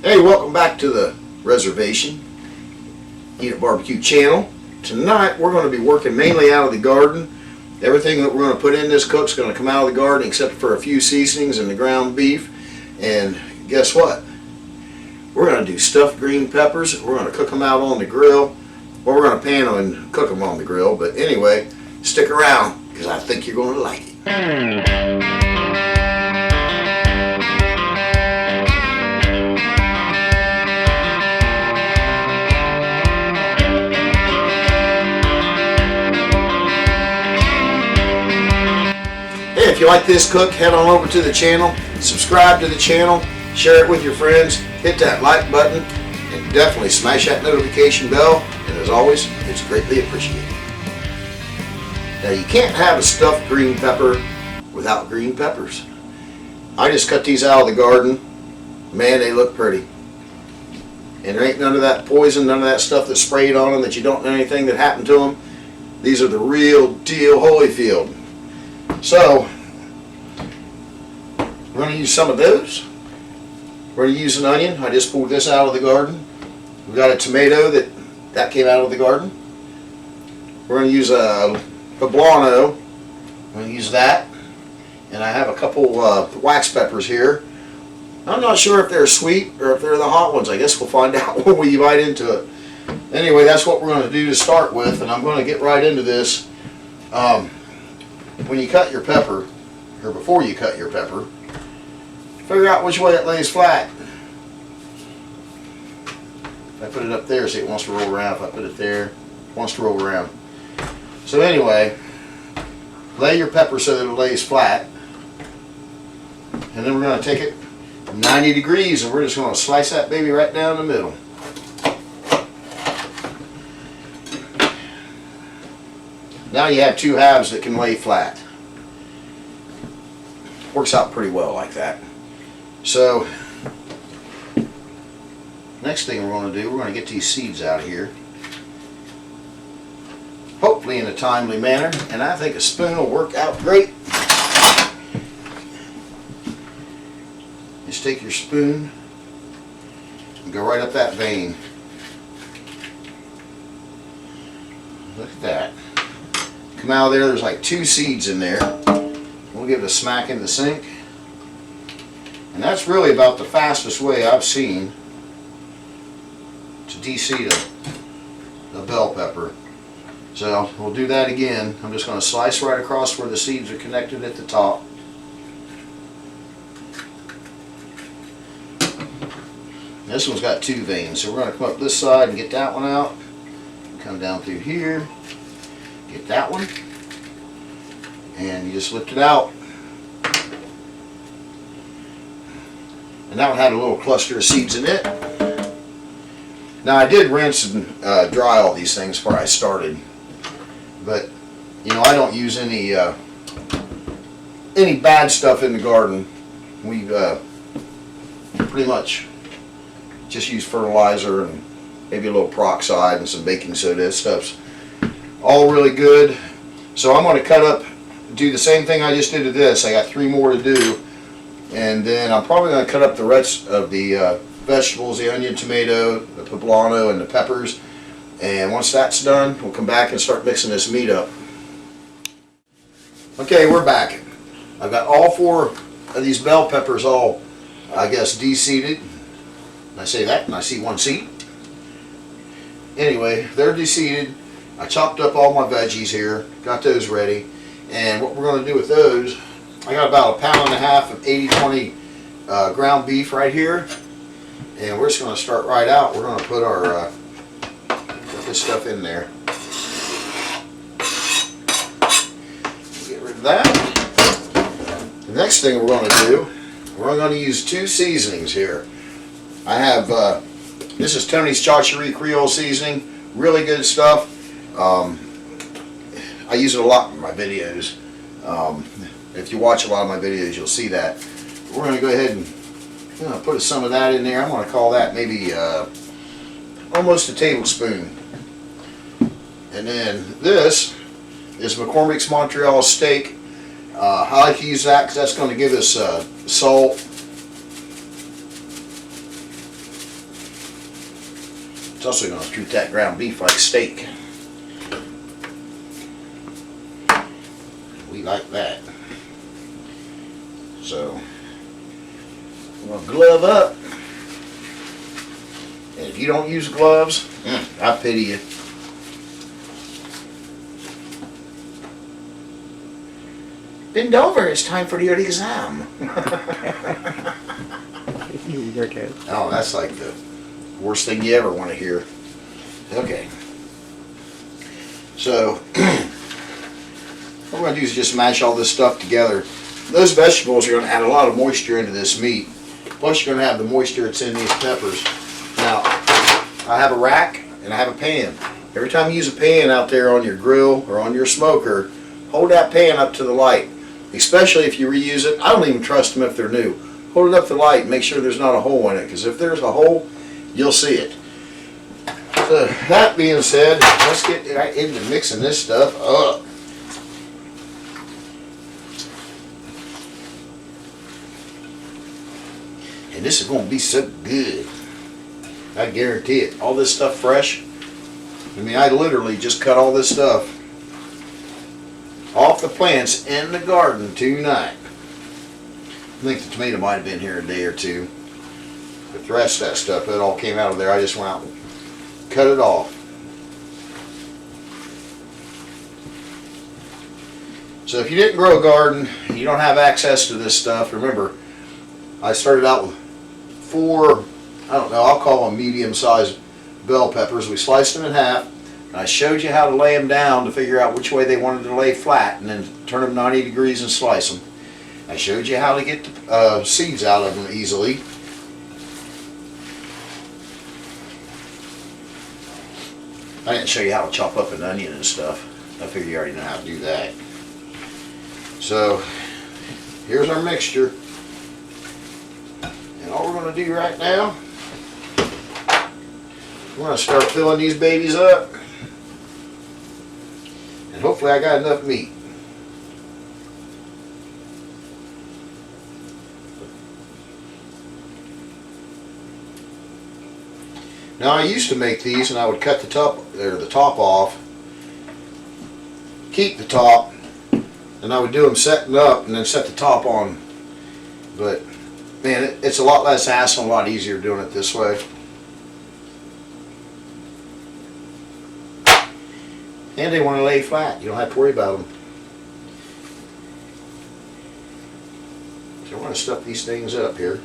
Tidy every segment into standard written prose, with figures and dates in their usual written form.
Hey, welcome back to the reservation, Eat It Barbecue channel. Tonight we're going to be working mainly out of the garden. Everything that we're going to put in this cook's going to come out of the garden except for a few seasonings and the ground beef. And guess what? We're going to do stuffed green peppers. We're going to cook them out on the grill, or we're going to pan them and cook them on the grill. But anyway, stick around because I think you're going to like it. If you like this cook, head on over to the channel, subscribe to the channel, share it with your friends, hit that like button, and definitely smash that notification bell. And as always, it's greatly appreciated. Now you can't have a stuffed green pepper without green peppers. I just cut these out of the garden. Man, they look pretty. And there ain't none of that poison, none of that stuff that's sprayed on them that you don't know anything that happened to them. These are the real deal Holyfield. So, we're going to use some of those. We're going to use an onion. I just pulled this out of the garden. We've got a tomato that came out of the garden. We're going to use a poblano. I'm going to use that. And I have a couple wax peppers here. I'm not sure if they're sweet or if they're the hot ones. I guess we'll find out when we bite into it. Anyway, that's what we're going to do to start with. And I'm going to get right into this. When you cut your pepper, or before you cut your pepper, figure out which way it lays flat. If I put it up there, see, it wants to roll around. If I put it there, it wants to roll around. So anyway, lay your pepper so that it lays flat. And then we're going to take it 90 degrees and we're just going to slice that baby right down the middle. Now you have two halves that can lay flat. Works out pretty well like that. So, next thing we're going to do, we're going to get these seeds out of here. Hopefully in a timely manner, and I think a spoon will work out great. Just take your spoon and go right up that vein. Look at that. Come out of there, there's like 2 seeds in there. We'll give it a smack in the sink. And that's really about the fastest way I've seen to de-seed a bell pepper. So we'll do that again. I'm just going to slice right across where the seeds are connected at the top. This one's got 2 veins, so we're going to come up this side and get that one out. Come down through here. Get that one, and you just lift it out. And that one had a little cluster of seeds in it. Now I did rinse and dry all these things before I started, but you know, I don't use any bad stuff in the garden. We pretty much just use fertilizer and maybe a little peroxide and some baking soda. This stuff's all really good. So I'm going to cut up, do the same thing I just did to this. I got 3 more to do, and then I'm probably going to cut up the rest of the vegetables, the onion, tomato, the poblano, and the peppers. And once that's done, we'll come back and start mixing this meat up. Okay, we're back. I've got all 4 of these bell peppers all, I guess, de-seeded. I say that and I see 1 seed. Anyway, they're de-seeded. I chopped up all my veggies here, got those ready, and what we're going to do with those, I got about 1.5 pounds of 80/20 ground beef right here, and we're just going to start right out. We're going to put our put this stuff in there. Get rid of that. The next thing we're going to do, we're going to use 2 seasonings here. I have this is Tony's Chacheree Creole seasoning, really good stuff. I use it a lot in my videos. If you watch a lot of my videos, you'll see that. We're going to go ahead and put some of that in there. I'm going to call that maybe almost a tablespoon. And then this is McCormicks Montreal Steak. I like to use that because that's going to give us salt It's also going to treat that ground beef like steak. We like that. So I'm going to glove up. And if you don't use gloves, I pity you. Bend over, it's time for your exam. Oh, that's like the worst thing you ever want to hear. Okay. So, what we're going to do is just mash all this stuff together. Those vegetables are going to add a lot of moisture into this meat. Plus, you're going to have the moisture that's in these peppers. Now, I have a rack and I have a pan. Every time you use a pan out there on your grill or on your smoker, hold that pan up to the light. Especially if you reuse it. I don't even trust them if they're new. Hold it up to the light and make sure there's not a hole in it, because if there's a hole, you'll see it. So that being said, let's get right into mixing this stuff up. And this is going to be so good. I guarantee it. All this stuff fresh. I mean, I literally just cut all this stuff off the plants in the garden tonight. I think the tomato might have been here a day or two. But the rest of that stuff, it all came out of there. I just went out and cut it off. So if you didn't grow a garden, you don't have access to this stuff, remember, I started out with 4, I don't know, I'll call them medium-sized bell peppers. We sliced them in half. I showed you how to lay them down to figure out which way they wanted to lay flat, and then turn them 90 degrees and slice them. I showed you how to get the seeds out of them easily. I didn't show you how to chop up an onion and stuff. I figure you already know how to do that. So here's our mixture. And all we're going to do right now, we're going to start filling these babies up. And hopefully I got enough meat. Now I used to make these and I would cut the top off, keep the top, and I would do them setting up and then set the top on. But man, it's a lot less hassle, a lot easier doing it this way. And they want to lay flat. You don't have to worry about them. So I want to stuff these things up here.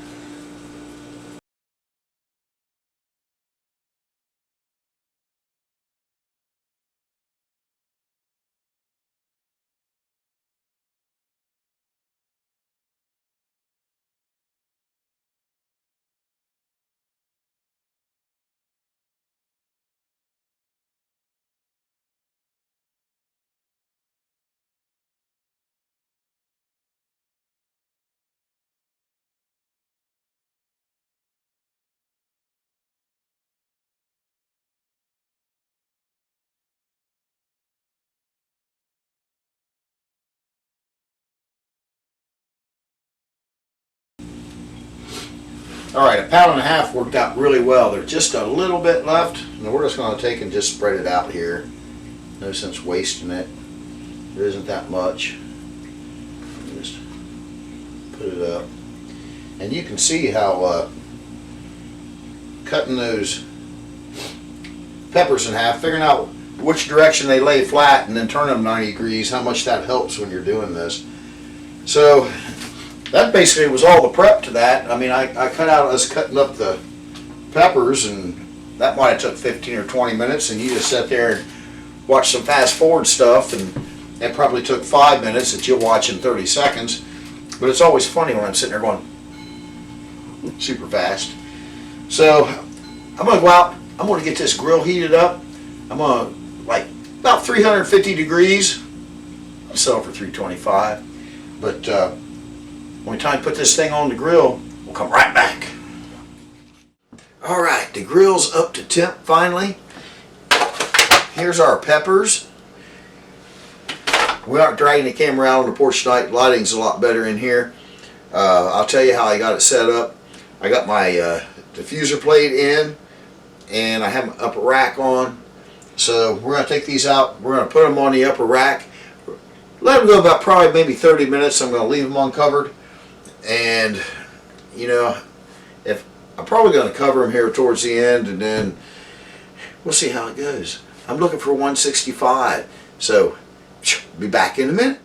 Alright, 1.5 pounds worked out really well. There's just a little bit left, and we're just going to take and just spread it out here. No sense wasting it. There isn't that much. Just put it up. And you can see how cutting those peppers in half, figuring out which direction they lay flat and then turn them 90 degrees, how much that helps when you're doing this. So that basically was all the prep to that. I mean, I cut out, I was cutting up the peppers, and that might have took 15 or 20 minutes, and you just sat there and watched some fast forward stuff, and it probably took 5 minutes that you'll watch in 30 seconds. But it's always funny when I'm sitting there going super fast. So I'm going to go out, I'm going to get this grill heated up. I'm going to, like, about 350 degrees. I'll sell it for $325. But when it's time to put this thing on the grill, we'll come right back. Alright, the grill's up to temp finally. Here's our peppers. We aren't dragging the camera out on the porch tonight. Lighting's a lot better in here. I'll tell you how I got it set up. I got my diffuser plate in, and I have my upper rack on. So we're going to take these out. We're going to put them on the upper rack. Let them go about probably maybe 30 minutes. I'm going to leave them uncovered. And, you know, if I'm probably going to cover them here towards the end, and then we'll see how it goes. I'm looking for 165. So, be back in a minute.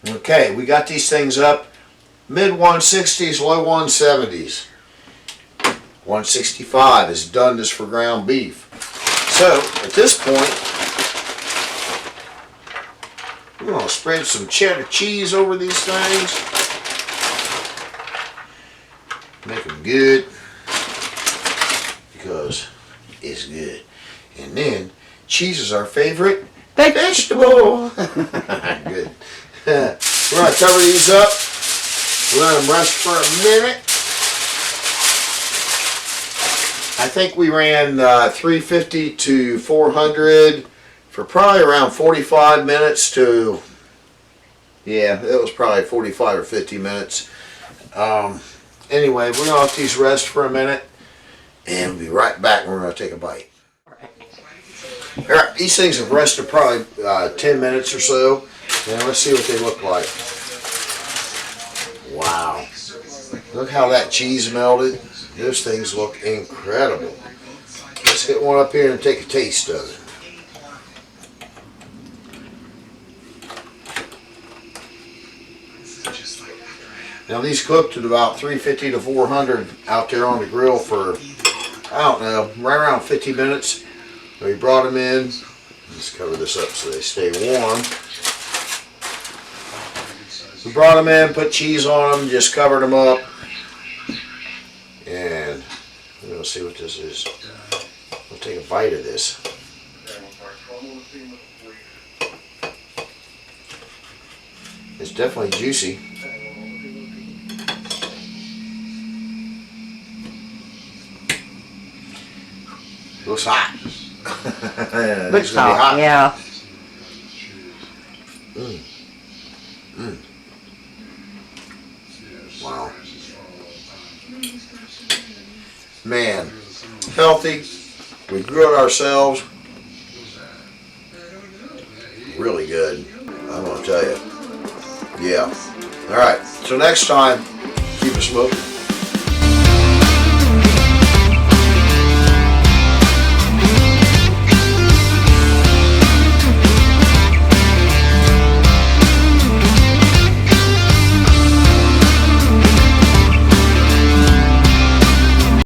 Okay, we got these things up. Mid 160s, low 170s. 165 is done this for ground beef. So, at this point, we're going to spread some cheddar cheese over these things. Make them good, because it's good. And then, cheese is our favorite vegetable. Good. We're going to cover these up. Let them rest for a minute. I think we ran 350 to 400 for probably around 45 minutes to, yeah, it was probably 45 or 50 minutes. Anyway, we're going to let these rest for a minute, and we'll be right back and we're going to take a bite. Alright, these things have rested probably 10 minutes or so, and let's see what they look like. Wow. Look how that cheese melted. Those things look incredible. Let's get one up here and take a taste of it. Now these cooked at about 350 to 400 out there on the grill for, I don't know, right around 50 minutes. We brought them in. Let's cover this up so they stay warm. We brought them in, put cheese on them, just covered them up. And we're going to see what this is. We'll take a bite of this. It's definitely juicy. Looks hot. Looks hot, yeah. Wow. Man, healthy. We grew it ourselves. Really good. I'm going to tell you. Yeah. All right. So next time, keep it smoking.